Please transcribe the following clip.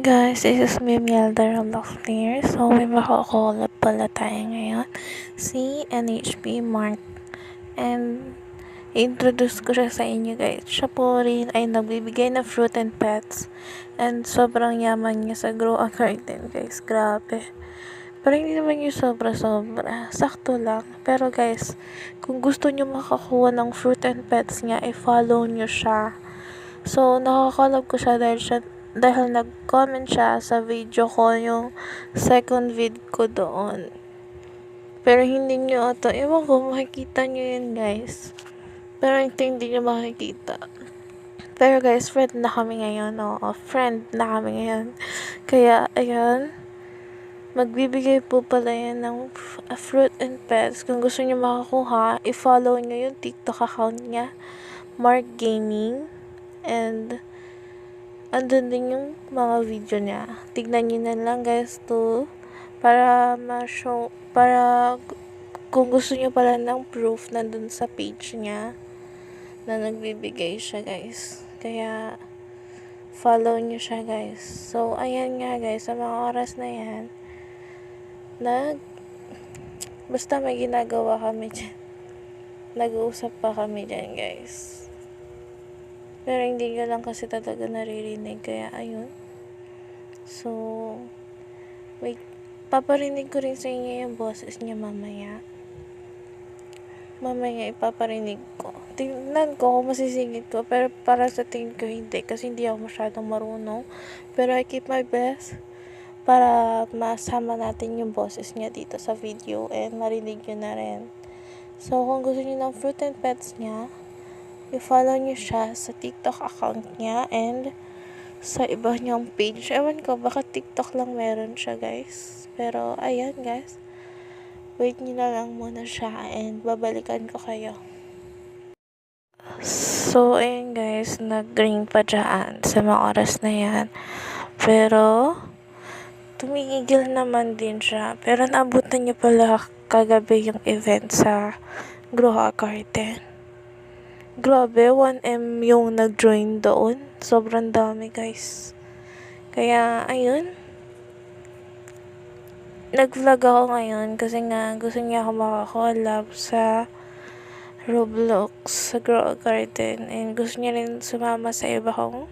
Guys, this is me, Mielda Roblox Player. So, may makakolab pala tayo ngayon. Si NHP Mark. And, introduce ko siya sa inyo guys. Siya po rin ay nagbibigay ng fruit and pets. And, sobrang yaman niya sa grow a garden guys. Grabe. Pero hindi naman yung sobra-sobra. Sakto lang. Pero guys, kung gusto nyo makakuha ng fruit and pets niya, i-follow nyo siya. So, nakakolab ko siya dahil nag-comment siya sa video ko, yung second vid ko doon. Pero hindi nyo ito, ewan ko, makikita nyo yun guys. Pero hindi nyo makikita. Pero guys, friend na kami ngayon, friend na kami ngayon. Kaya, ayan, magbibigay po pala yan ng fruit and pets. Kung gusto nyo makakuha, i-follow nyo yung TikTok account niya, Mark Gaming. And, andun din yung mga video niya. Tignan nyo na lang guys para ma-show, para kung gusto nyo pala ng proof nandun sa page niya na nagbibigay siya guys. Kaya, follow nyo siya guys. So, ayan nga guys, sa mga oras na yan, basta may ginagawa kami dyan. Nag-uusap pa kami dyan guys. Pero hindi nyo lang kasi talaga naririnig. Kaya, ayun. So, wait. Paparinig ko rin sa inyo yung boses niya mamaya. Mamaya ipaparinig ko. Tingnan ko kung masisingit ko. Pero para sa tingin ko hindi. Kasi hindi ako masyadong marunong. Pero I keep my best para masama natin yung boses niya dito sa video. And marinig nyo na rin. So, kung gusto nyo ng fruit and pets niya, i-follow nyo siya sa TikTok account niya and sa iba niyang page. Ewan ko, baka TikTok lang meron siya guys. Pero, ayan guys. Wait nyo na lang muna siya and babalikan ko kayo. So, ayan guys, nag-ring pa dyan sa mga oras na yan. Pero, tumigil naman din siya. Pero, naabutan niya pala kagabi yung event sa Grow a Garden. Grabe, 1M yung nag-join doon. Sobrang dami, guys. Kaya, ayun. Nag-vlog ako ngayon kasi nga gusto niya ako makakolab sa Roblox, sa Grow a Garden. And gusto niya rin sumama sa iba kong